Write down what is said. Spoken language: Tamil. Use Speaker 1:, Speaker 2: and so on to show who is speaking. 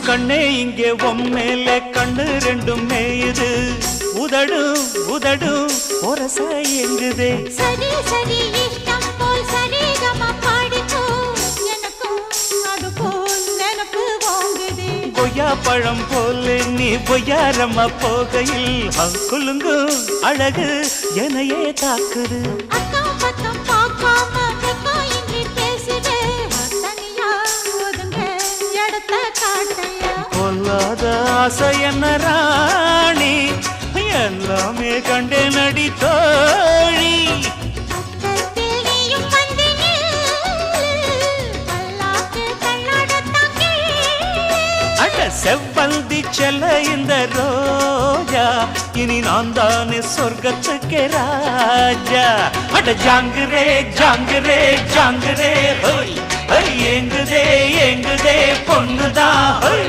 Speaker 1: கண்ணே இங்கே உம்மேலே கண்ணு ரெண்டும் மேயுது உதடும் உதடும் ஒரச எங்குதே
Speaker 2: சரி சரி இஷ்டம் போல் சரிகம பாடிக்கோ எனக்கும் அது போல் நினப்பு வாங்குதே
Speaker 1: கொய்யா பழம் போல நீ பொய்யாரம்மா போகையில் குலுங்கு அழகு எனையே தாக்குது
Speaker 2: அக்கம் பக்கம் பார்க்காம வெக்கம் இன்றி பேசுதே தனியா ஒதுங்க இடத்த காட்டையா
Speaker 1: கொல்லாத ஆசை என்ன ராணி எல்லாமே கண்டே நடி தோழி
Speaker 2: பக்கத்தில் நீயும் வந்து பல்லாக்கு கண்ணாடத்தான்
Speaker 1: அட செவ்வந்தி செல்ல இந்த ரோஜா இனி நான் தானே சொர்க்கத்துக்கு ராஜா அட ஜாங்குரே ஜாங்குரே ஜாங்குரே ஹோய் ஏங்குதே ஏங்குதே பொண்ணுதான்